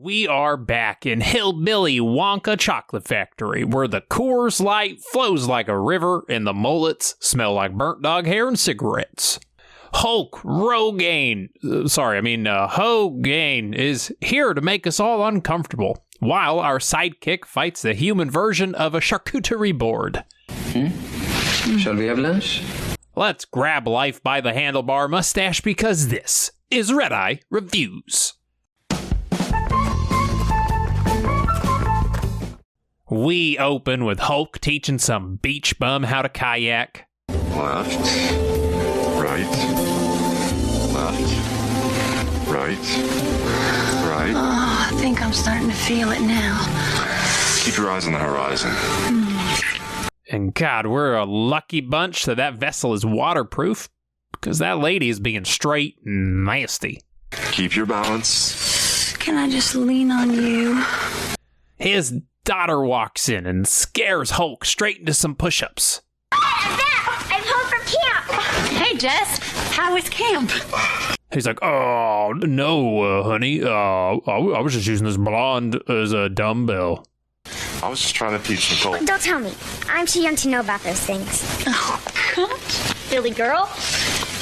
We are back in Hillbilly Wonka Chocolate Factory, where the Coors Light flows like a river and the mullets smell like burnt dog hair and cigarettes. Hogan is here to make us all uncomfortable, while our sidekick fights the human version of a charcuterie board. Shall we have lunch? Let's grab life by the handlebar mustache because this is Redeye Reviews. We open with Hulk teaching some beach bum how to kayak. Left, right, left, right. Oh, I think I'm starting to feel it now. Keep your eyes on the horizon. And God, we're a lucky bunch that vessel is waterproof, because that lady is being straight and nasty. Keep your balance. Can I just lean on you? His daughter walks in and scares Hulk straight into some push-ups. I'm home from camp. Hey, Jess. How was camp? He's like, oh, no, honey. I was just using this blonde as a dumbbell. I was just trying to teach Nicole. Don't tell me. I'm too young to know about those things. Oh, gosh. Silly girl.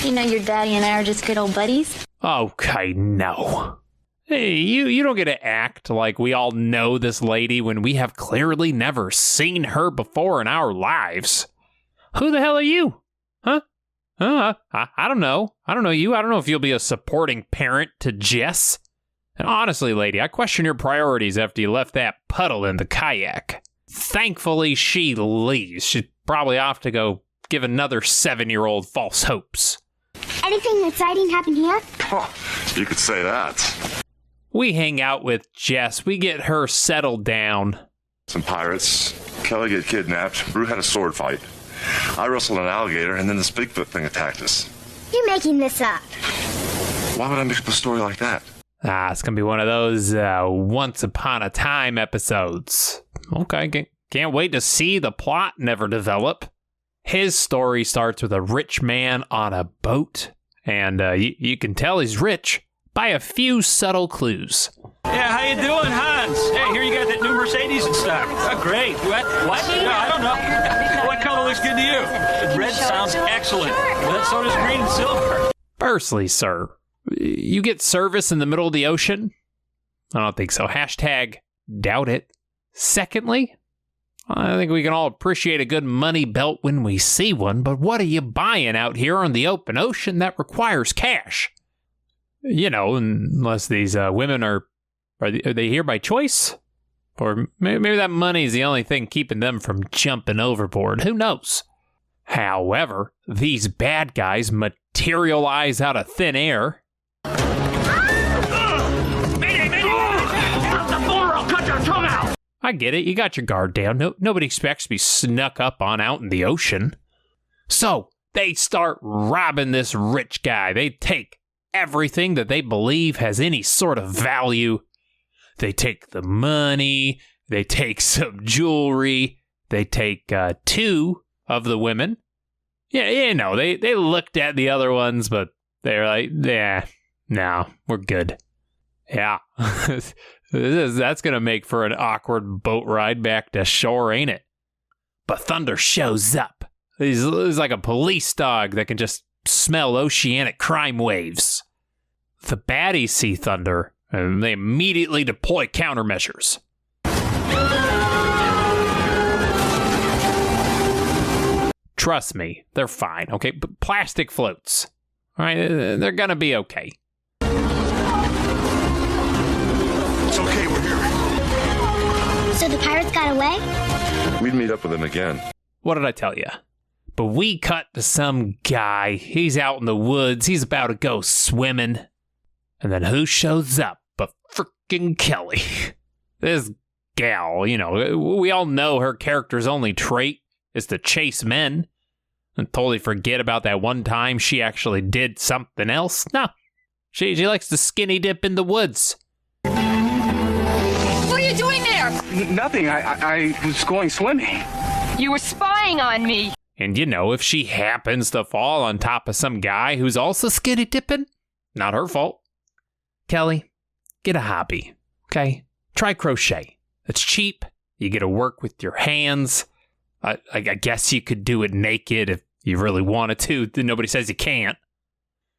You know your daddy and I are just good old buddies? Okay, no. Hey, you don't get to act like we all know this lady when we have clearly never seen her before in our lives. Who the hell are you? Huh? I don't know. I don't know you. I don't know if you'll be a supporting parent to Jess. And honestly, lady, I question your priorities after you left that puddle in the kayak. Thankfully, she leaves. She's probably off to go give another 7-year-old false hopes. Anything exciting happen here? Oh, you could say that. We hang out with Jess. We get her settled down. Some pirates. Kelly get kidnapped. Brew had a sword fight. I wrestled an alligator, and then this Bigfoot thing attacked us. You're making this up. Why would I make up a story like that? It's going to be one of those Once Upon a Time episodes. Okay, can't wait to see the plot never develop. His story starts with a rich man on a boat, and you can tell he's rich by a few subtle clues. Yeah, how you doing, Hans? Hey, here you got that new Mercedes in stock. Oh, great. What? No, I don't know. What color looks good to you? Red sounds excellent. So does green and silver. Firstly, sir, you get service in the middle of the ocean? I don't think so. Hashtag doubt it. Secondly, I think we can all appreciate a good money belt when we see one, but what are you buying out here on the open ocean that requires cash? You know, unless these women are they here by choice? Or maybe that money is the only thing keeping them from jumping overboard. Who knows? However, these bad guys materialize out of thin air. I get it. You got your guard down. Nobody expects to be snuck up on out in the ocean. So they start robbing this rich guy. They take everything that they believe has any sort of value. They take the money. They take some jewelry. They take 2 of the women. Yeah, you know, they looked at the other ones, but they're like, yeah, no, we're good. Yeah. That's going to make for an awkward boat ride back to shore, ain't it? But Thunder shows up. He's like a police dog that can just smell oceanic crime waves. The baddies see Thunder, and they immediately deploy countermeasures. Trust me, they're fine, okay? But plastic floats. All right, they're going to be okay. It's okay, we're here. So the pirates got away? We'd meet up with them again. What did I tell you? But we cut to some guy. He's out in the woods. He's about to go swimming. And then who shows up but frickin' Kelly? This gal, you know, we all know her character's only trait is to chase men. And totally forget about that one time she actually did something else. No, she likes to skinny dip in the woods. What are you doing there? Nothing. I was going swimming. You were spying on me. And you know, if she happens to fall on top of some guy who's also skinny dipping, not her fault. Kelly, get a hobby. Okay, try crochet. It's cheap. You get to work with your hands. I guess you could do it naked if you really wanted to. Nobody says you can't.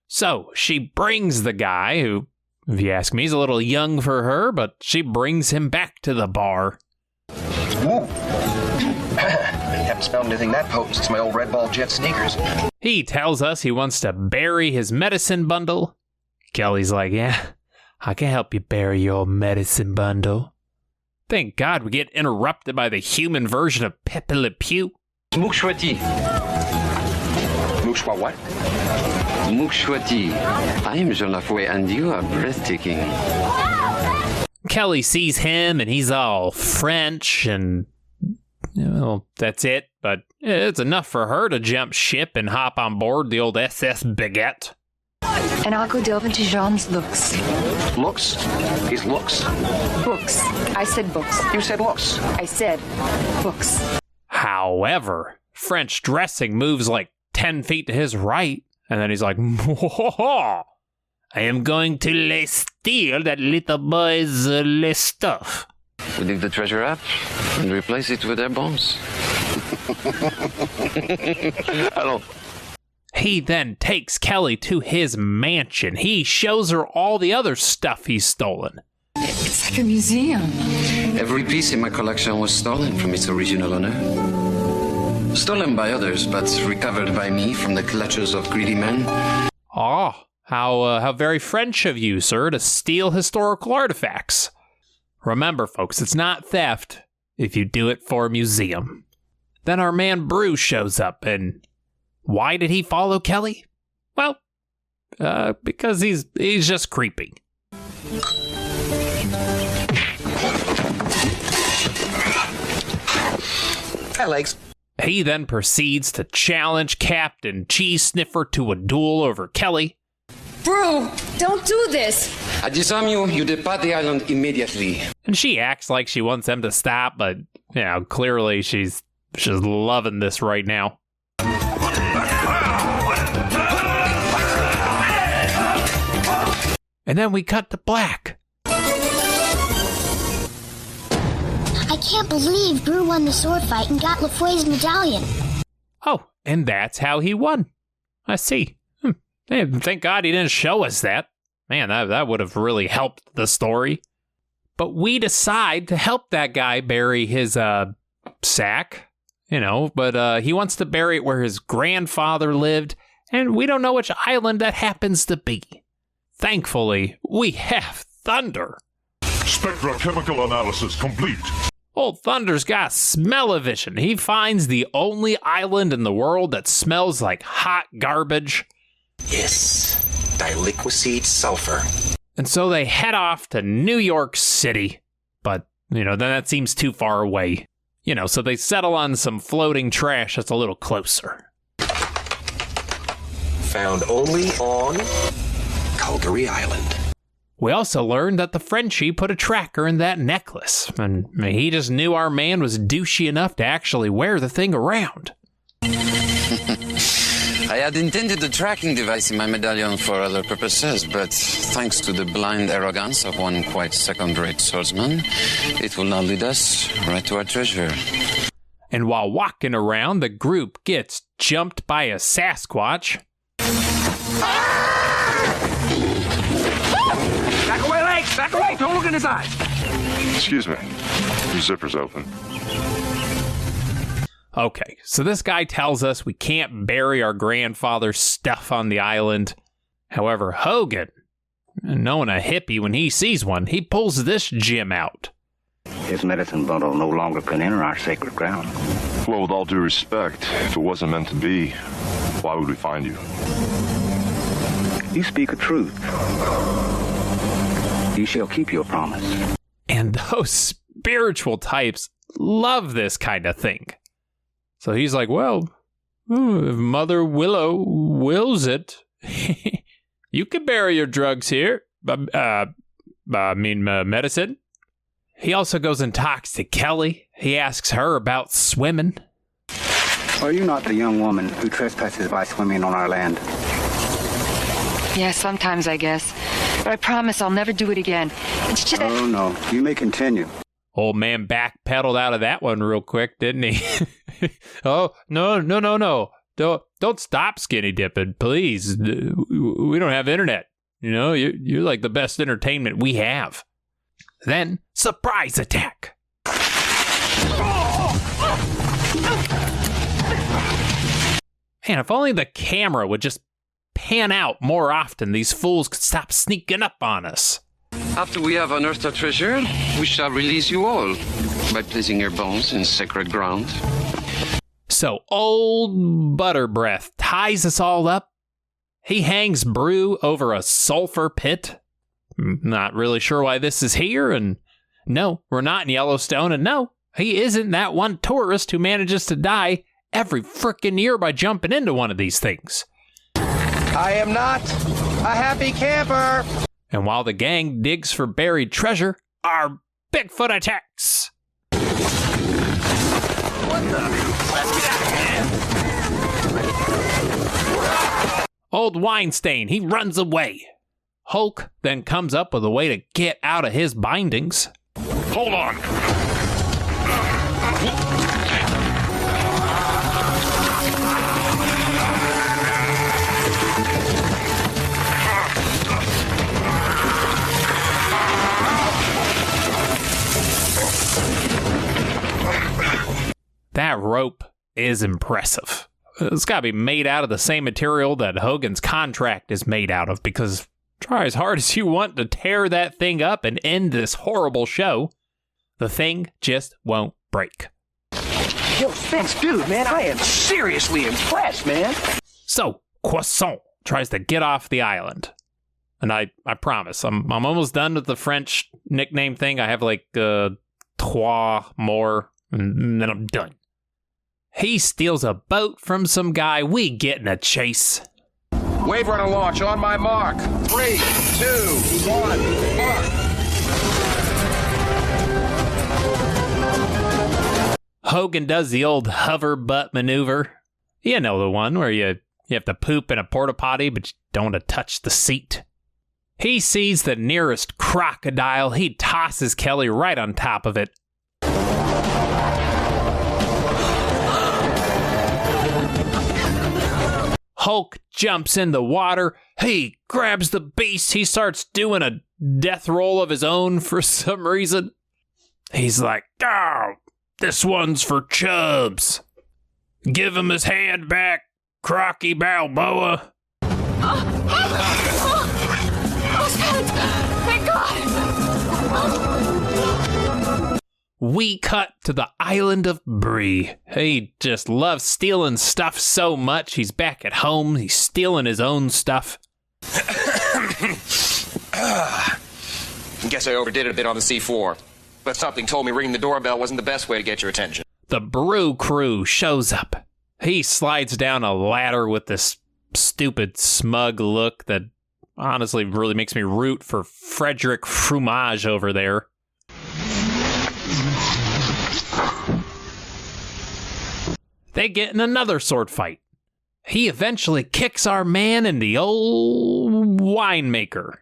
So she brings the guy who, if you ask me, is a little young for her, but she brings him back to the bar. Whoa. Haven't smelled anything that potent since my old Red Ball Jet sneakers. He tells us he wants to bury his medicine bundle. Kelly's like, yeah, I can help you bury your medicine bundle. Thank God we get interrupted by the human version of Pepe Le Pew. Mouk Chouetti. Mouk what? Mouk Chouetti. I am Jean Lafoué, and you are breathtaking. Kelly sees him, and he's all French, and well, that's it. But it's enough for her to jump ship and hop on board the old SS Baguette. And I'll go delve into Jean's looks. Looks? His looks? Books. I said books. You said looks. I said books. However, French dressing moves like 10 feet to his right, and then he's like, I am going to steal that little boy's stuff. We dig the treasure up and replace it with their bones. I don't... He then takes Kelly to his mansion. He shows her all the other stuff he's stolen. It's like a museum. Every piece in my collection was stolen from its original owner. Stolen by others, but recovered by me from the clutches of greedy men. Oh, how very French of you, sir, to steal historical artifacts. Remember, folks, it's not theft if you do it for a museum. Then our man Bruce shows up, and why did he follow Kelly? Well, because he's just creepy. Hi, legs. He then proceeds to challenge Captain Cheese Sniffer to a duel over Kelly. Bro, don't do this. I disarm you, you depart the island immediately. And she acts like she wants them to stop, but, you know, clearly she's loving this right now. And then we cut to black. I can't believe Brew won the sword fight and got LaFoy's medallion. Oh, and that's how he won. I see. Hey, thank God he didn't show us that. Man, that would have really helped the story. But we decide to help that guy bury his sack, but he wants to bury it where his grandfather lived, and we don't know which island that happens to be. Thankfully, we have Thunder. Spectrochemical analysis complete. Old Thunder's got smell-o-vision. He finds the only island in the world that smells like hot garbage. Yes, diliquoseed sulfur. And so they head off to New York City. But, then that seems too far away. So they settle on some floating trash that's a little closer. Found only on Calgary Island. We also learned that the Frenchie put a tracker in that necklace, and he just knew our man was douchey enough to actually wear the thing around. I had intended the tracking device in my medallion for other purposes, but thanks to the blind arrogance of one quite second-rate swordsman, it will now lead us right to our treasure. And while walking around, the group gets jumped by a Sasquatch. Back away, legs! Back away! Don't look in his eyes! Excuse me. Your zipper's open. Okay, so this guy tells us we can't bury our grandfather's stuff on the island. However, Hogan, knowing a hippie when he sees one, he pulls this gem out. His medicine bundle no longer can enter our sacred ground. Well, with all due respect, if it wasn't meant to be, why would we find you? You speak a truth. You shall keep your promise. And those spiritual types love this kind of thing. So he's like, well, if Mother Willow wills it, you can bury your drugs here. Medicine. He also goes and talks to Kelly. He asks her about swimming. Are you not the young woman who trespasses by swimming on our land? Yeah, sometimes I guess. I promise I'll never do it again. It's just... Oh, no. You may continue. Old man backpedaled out of that one real quick, didn't he? Oh, no. Don't stop skinny dipping, please. We don't have internet. You know, you're like the best entertainment we have. Then, surprise attack. Man, if only the camera would just pan out more often, these fools could stop sneaking up on us. After we have unearthed our treasure, we shall release you all by placing your bones in sacred ground. So old Butterbreath ties us all up. He hangs Brew over a sulfur pit. Not really sure why this is here, and no, we're not in Yellowstone, and no, he isn't that one tourist who manages to die every frickin' year by jumping into one of these things. I am not a happy camper. And while the gang digs for buried treasure, our Bigfoot attacks. What the? Let's get out of here. Old Weinstein, he runs away. Hulk then comes up with a way to get out of his bindings. Hold on. That rope is impressive. It's got to be made out of the same material that Hogan's contract is made out of, because try as hard as you want to tear that thing up and end this horrible show, the thing just won't break. Yo, thanks, dude, man. I am seriously impressed, man. So, Croissant tries to get off the island. And I promise, I'm almost done with the French nickname thing. I have like trois more, and then I'm done. He steals a boat from some guy. We get in a chase. Wave runner launch on my mark. 3, 2, 1, mark. Hogan does the old hover butt maneuver. You know the one where you have to poop in a porta potty, but you don't want to touch the seat. He sees the nearest crocodile. He tosses Kelly right on top of it. Hulk jumps in the water. He grabs the beast. He starts doing a death roll of his own for some reason. He's like, "Oh, this one's for Chubbs. Give him his hand back, Crocky Balboa." Thank God! We cut to the island of Bree. He just loves stealing stuff so much. He's back at home. He's stealing his own stuff. Guess I overdid it a bit on the C4. But something told me ringing the doorbell wasn't the best way to get your attention. The Brew crew shows up. He slides down a ladder with this stupid, smug look that honestly really makes me root for Frederick Fromage over there. They get in another sword fight. He eventually kicks our man in the old winemaker.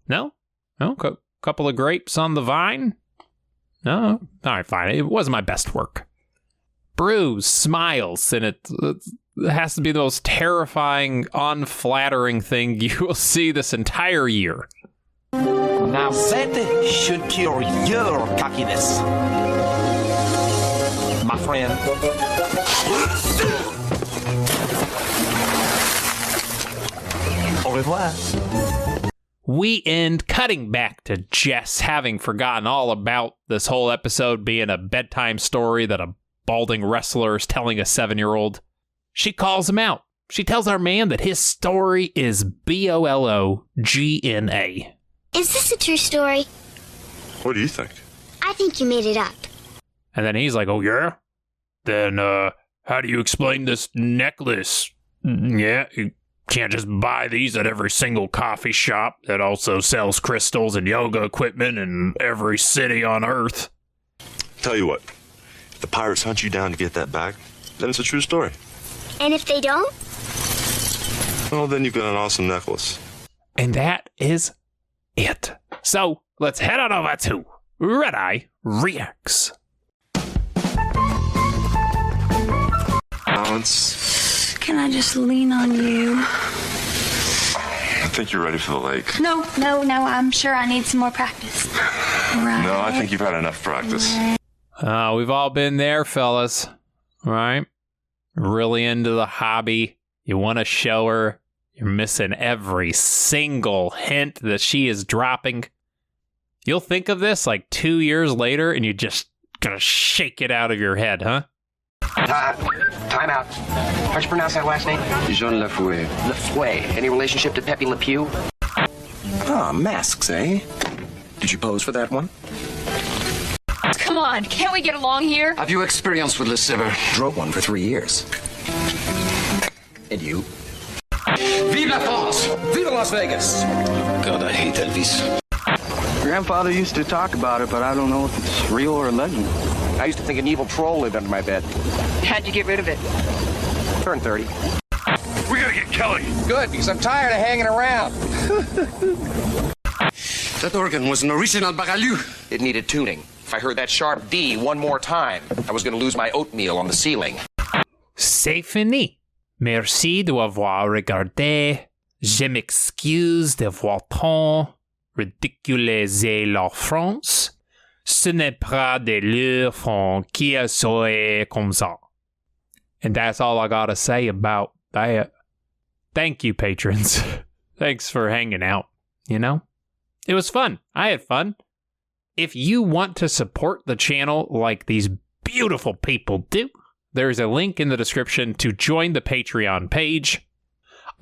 No? Couple of grapes on the vine? No? Alright, fine. It wasn't my best work. Brew smiles, and it has to be the most terrifying, unflattering thing you will see this entire year. Now that should cure your cockiness, my friend. Au revoir. We end cutting back to Jess having forgotten all about this whole episode being a bedtime story that a balding wrestler is telling a 7-year-old. She calls him out. She tells our man that his story is BOLOGNA. Is this a true story? What do you think? I think you made it up. And then he's like, "Oh yeah? Then how do you explain this necklace? Yeah, you can't just buy these at every single coffee shop that also sells crystals and yoga equipment in every city on Earth." Tell you what, if the pirates hunt you down to get that bag, then it's a true story. And if they don't? Well, then you've got an awesome necklace. And that is it. So let's head on over to Redeye Reacts. Balance. Can I just lean on you? I think you're ready for the lake. No, I'm sure I need some more practice. Right. No, I think you've had enough practice. We've all been there, fellas. Right? Really into the hobby. You want to show her. You're missing every single hint that she is dropping. You'll think of this like 2 years later and you're just gonna shake it out of your head, huh? Time out. How'd you pronounce that last name? Jean Lafoué. Lafoué. Any relationship to Pepe Le Pew? Ah, masks, eh? Did you pose for that one? Come on, can't we get along here? Have you experience with Le Sabre? Drove one for 3 years. And you? Vive la France! Viva Las Vegas! God, I hate Elvis. Grandfather used to talk about it, but I don't know if it's real or a legend. I used to think an evil troll lived under my bed. How'd you get rid of it? Turned 30. We gotta get Kelly. Good, because I'm tired of hanging around. That organ was an original Baralu. It needed tuning. If I heard that sharp D one more time, I was going to lose my oatmeal on the ceiling. C'est fini. Merci d'avoir regardé. Je m'excuse d'avoir tant ridiculisé la France. Ce n'est pas de leur faute qui a soé comme ça. And that's all I gotta say about that. Thank you, patrons. Thanks for hanging out, you know? It was fun. I had fun. If you want to support the channel like these beautiful people do, there's a link in the description to join the Patreon page.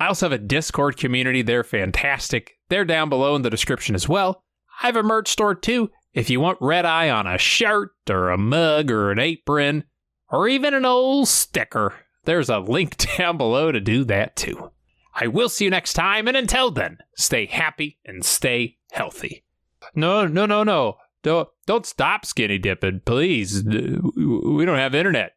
I also have a Discord community. They're fantastic. They're down below in the description as well. I have a merch store too. If you want Redeye on a shirt or a mug or an apron or even an old sticker, there's a link down below to do that too. I will see you next time, and until then, stay happy and stay healthy. No. Don't stop skinny dipping, please. We don't have internet.